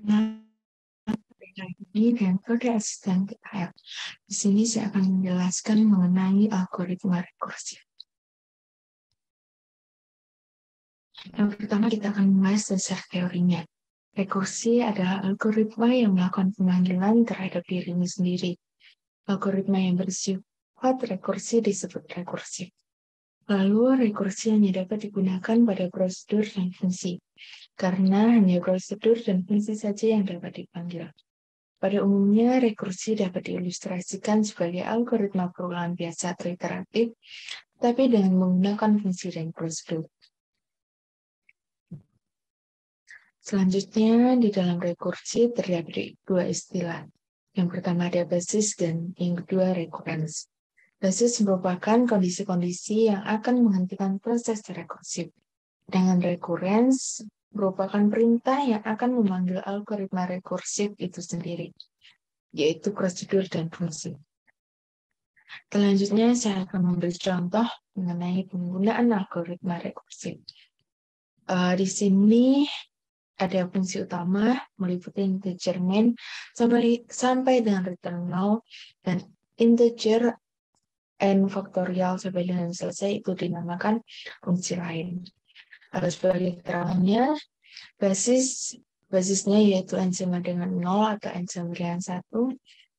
Nah, ini dan kode asisten PKL. Di sini saya akan menjelaskan mengenai algoritma rekursi. Yang pertama kita akan membahas dasar teorinya. Rekursi adalah algoritma yang melakukan pemanggilan terhadap dirinya sendiri. Algoritma yang bersifat rekursi disebut rekursif. Lalu, rekursi hanya dapat digunakan pada prosedur dan fungsi, karena hanya prosedur dan fungsi saja yang dapat dipanggil. Pada umumnya, rekursi dapat diilustrasikan sebagai algoritma perulangan biasa atau iteratif, tapi dengan menggunakan fungsi dan prosedur. Selanjutnya, di dalam rekursi terdapat dua istilah. Yang pertama ada basis dan yang kedua recurrence. Basis merupakan kondisi-kondisi yang akan menghentikan proses rekursif. Dengan recurrence merupakan perintah yang akan memanggil algoritma rekursif itu sendiri, yaitu prosedur dan fungsi. Selanjutnya, saya akan memberi contoh mengenai penggunaan algoritma rekursif. Di sini ada fungsi utama meliputi integer main sampai dengan return 0 dan integer n faktorial sampai dengan selesai itu dinamakan fungsi lain. Sebagai keterangannya, basisnya yaitu n sama dengan 0 atau n sama dengan 1,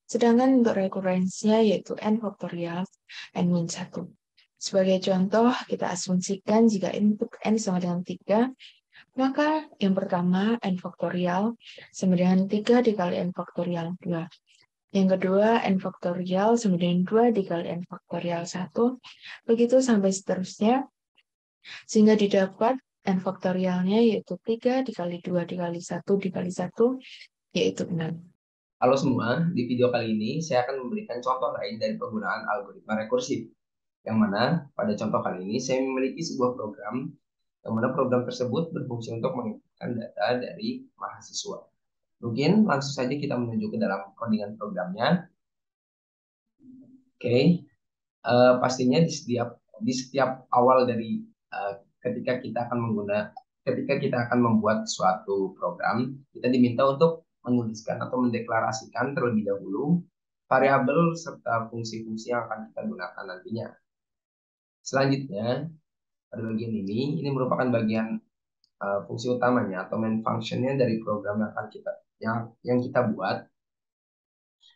sedangkan untuk rekurensinya yaitu n faktorial n-1. Sebagai contoh, kita asumsikan jika input n sama dengan 3, maka yang pertama n faktorial sama dengan 3 dikali n faktorial 2. Yang kedua, n faktorial sama dengan 2 dikali n faktorial 1. Begitu sampai seterusnya. Sehingga didapat n faktorialnya yaitu 3 dikali 2 dikali 1 dikali 1, yaitu 6. Halo semua, di video kali ini saya akan memberikan contoh lain dari penggunaan algoritma rekursif. Yang mana pada contoh kali ini saya memiliki sebuah program, yang mana program tersebut berfungsi untuk menginputkan data dari mahasiswa. Mungkin langsung saja kita menuju ke dalam codingan programnya. Oke, pastinya di setiap awal dari ketika kita akan membuat suatu program, kita diminta untuk menuliskan atau mendeklarasikan terlebih dahulu variabel serta fungsi-fungsi yang akan kita gunakan nantinya. Selanjutnya, pada bagian ini merupakan bagian fungsi utamanya atau main functionnya dari program yang akan kita buat.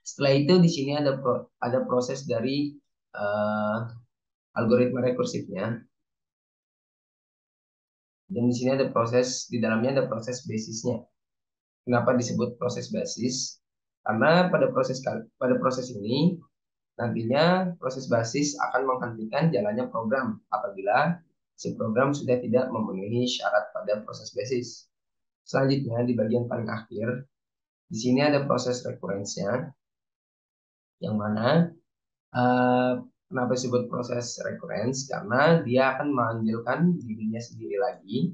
Setelah itu di sini ada proses dari algoritma rekursifnya, dan di sini di dalamnya ada proses basisnya. Kenapa disebut proses basis? Karena pada proses ini nantinya proses basis akan menghentikan jalannya program apabila si program sudah tidak memenuhi syarat pada proses basis. Selanjutnya di bagian paling akhir, di sini ada proses recurrence-nya, yang mana kenapa disebut proses recurrence? Karena dia akan memanggilkan dirinya sendiri lagi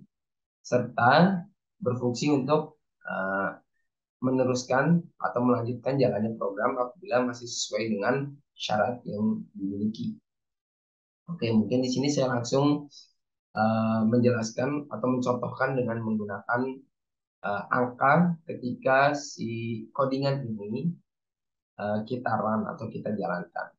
serta berfungsi untuk meneruskan atau melanjutkan jalannya program apabila masih sesuai dengan syarat yang dimiliki. Oke, mungkin di sini saya langsung menjelaskan atau mencontohkan dengan menggunakan angka ketika si codingan ini kita run atau kita jalankan.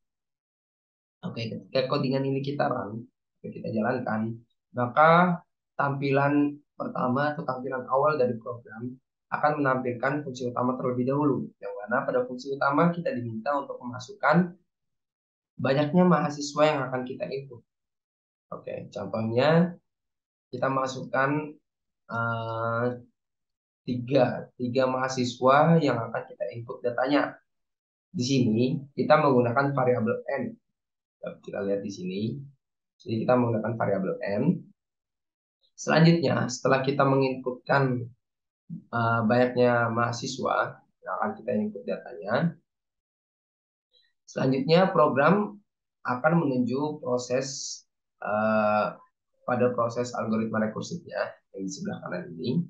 Oke, ketika codingan ini kita run, kita jalankan, maka tampilan pertama atau tampilan awal dari program akan menampilkan fungsi utama terlebih dahulu. Yang mana pada fungsi utama kita diminta untuk memasukkan banyaknya mahasiswa yang akan kita input. Oke, contohnya kita masukkan tiga mahasiswa yang akan kita input datanya. Di sini kita menggunakan variabel n. Kita lihat di sini. Jadi kita menggunakan variabel n. Selanjutnya, setelah kita menginputkan banyaknya mahasiswa yang akan kita input datanya, selanjutnya program akan menuju pada proses algoritma rekursifnya yang di sebelah kanan ini.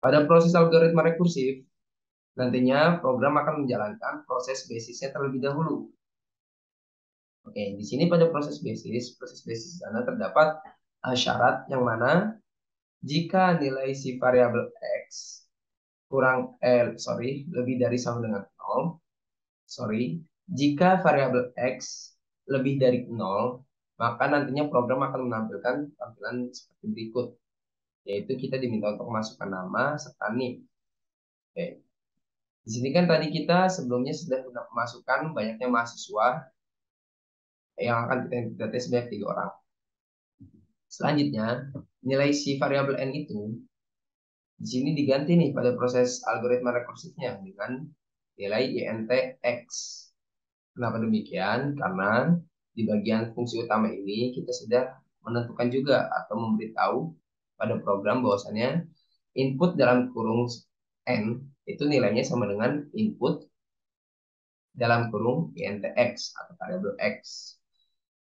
Pada proses algoritma rekursif, nantinya program akan menjalankan proses basisnya terlebih dahulu. Oke, di sini pada proses basis sana terdapat syarat yang mana jika nilai si variabel x lebih dari sama dengan 0. Jika variabel X lebih dari 0, maka nantinya program akan menampilkan tampilan seperti berikut, yaitu kita diminta untuk memasukkan nama serta NIM. Oke. Di sini kan tadi kita sebelumnya sudah memasukkan banyaknya mahasiswa yang akan kita input sebanyak 3 orang. Selanjutnya, nilai si variabel N itu di sini diganti nih pada proses algoritma rekursifnya dengan nilai INT X. Kenapa demikian? Karena di bagian fungsi utama ini kita sudah menentukan juga atau memberitahu pada program bahwasannya input dalam kurung N itu nilainya sama dengan input dalam kurung INT X atau variabel X.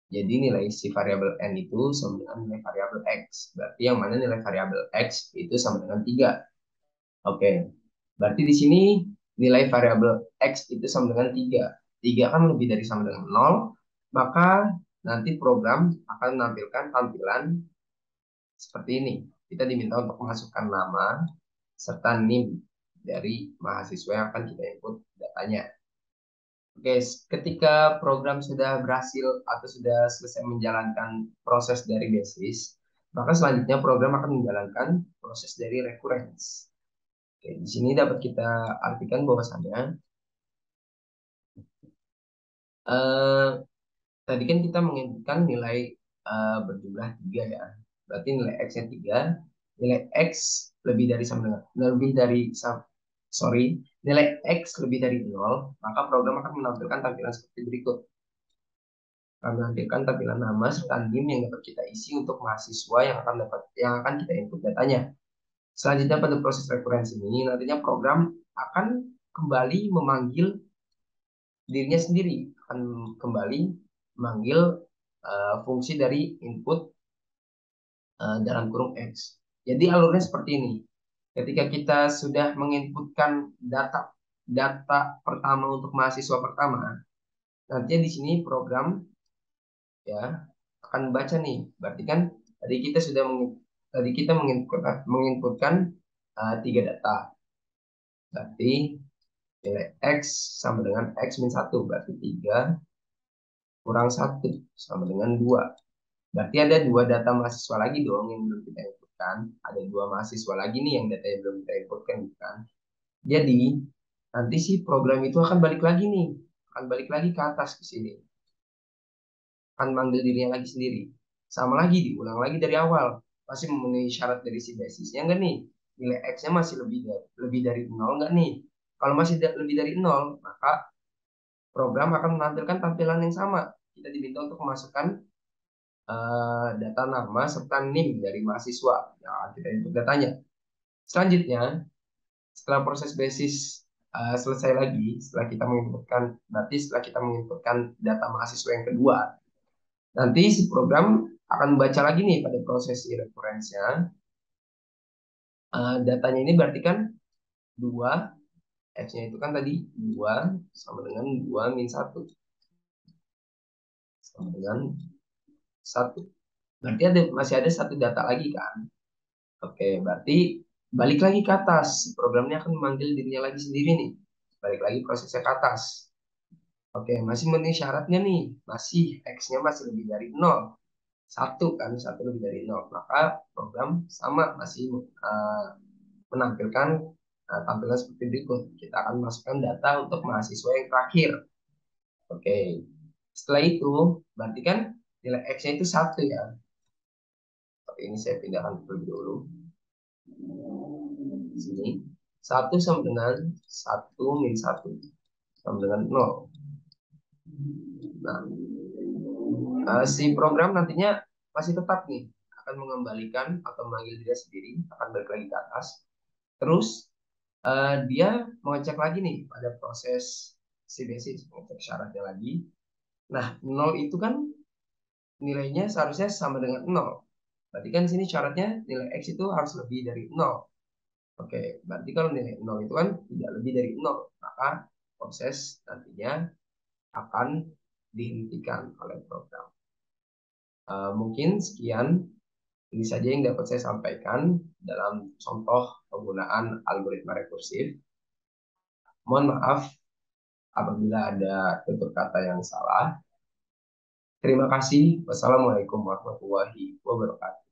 Jadi nilai si variabel N itu sama dengan nilai variabel X. Berarti yang mana nilai variabel X itu sama dengan 3. Oke. Berarti di sini nilai variabel X itu sama dengan 3. 3 kan lebih dari sama dengan 0. Maka nanti program akan menampilkan tampilan seperti ini. Kita diminta untuk memasukkan nama serta NIM dari mahasiswa yang akan kita input datanya. Oke, ketika program sudah berhasil atau sudah selesai menjalankan proses dari basis, maka selanjutnya program akan menjalankan proses dari recurrence. Oke, di sini dapat kita artikan bahwasannya eh, tadi kan kita menginputkan nilai berjumlah 3 ya. Berarti nilai X-nya 3, nilai X lebih dari sama dengan nilai X lebih dari 0, maka program akan menampilkan tampilan seperti berikut. Menampilkan tampilan nama serta NIM yang dapat kita isi untuk mahasiswa yang akan kita input datanya. Selanjutnya pada proses recurrence ini nantinya program akan kembali memanggil dirinya sendiri, akan kembali memanggil fungsi dari input dalam kurung X. Jadi alurnya seperti ini. Ketika kita sudah menginputkan data pertama untuk mahasiswa pertama, nantinya di sini program ya akan baca nih. Berarti kan tadi kita menginputkan 3 data. Berarti nilai X sama dengan X min 1. Berarti 3 kurang 1 sama dengan 2. Berarti ada 2 data mahasiswa lagi dong yang belum kita inputkan. Ada 2 mahasiswa lagi nih yang datanya belum kita inputkan, kan? Jadi nanti si program itu akan balik lagi nih, akan balik lagi ke atas ke sini, akan manggil dirinya lagi sendiri. Sama lagi diulang lagi dari awal, masih memenuhi syarat dari si basisnya enggak nih? Nilai X-nya masih lebih dari 0 enggak nih? Kalau masih lebih dari 0, maka program akan menampilkan tampilan yang sama. Kita diminta untuk memasukkan data nama serta NIM dari mahasiswa. Ya, kita input datanya. Selanjutnya, setelah proses basis selesai lagi, setelah kita menginputkan data mahasiswa yang kedua, nanti si program akan membaca lagi nih pada proses referensinya. Datanya ini berarti kan 2, X-nya itu kan tadi 2 sama dengan 2 min 1. Sama dengan 1. Berarti masih ada 1 data lagi kan? Oke, berarti balik lagi ke atas. Programnya akan memanggil dirinya lagi sendiri nih. Balik lagi prosesnya ke atas. Oke, masih memenuhi syaratnya nih. Masih X-nya masih lebih dari 0. 1 kan, 1 lebih dari 0. Maka program sama masih menampilkan tampilan seperti berikut. Kita akan masukkan data untuk mahasiswa yang terakhir. Oke, setelah itu berarti kan nilai X-nya itu 1 ya. Tapi ini saya pindahkan terlebih dulu. Di sini 1 sama dengan 1 min 1 sama dengan 0. Nah, si program nantinya masih tetap nih akan mengembalikan atau memanggil dia sendiri, akan balik lagi ke atas. Terus dia mengecek lagi nih pada proses si basis, mengecek syaratnya lagi. Nah, 0 itu kan nilainya seharusnya sama dengan 0. Berarti kan sini syaratnya nilai X itu harus lebih dari 0. Oke, berarti kalau nilai 0 itu kan tidak lebih dari 0, maka proses nantinya akan dihentikan oleh program. Mungkin sekian Ini saja yang dapat saya sampaikan dalam contoh penggunaan algoritma rekursif. Mohon maaf apabila ada tutur kata yang salah. Terima kasih. Wassalamualaikum warahmatullahi wabarakatuh.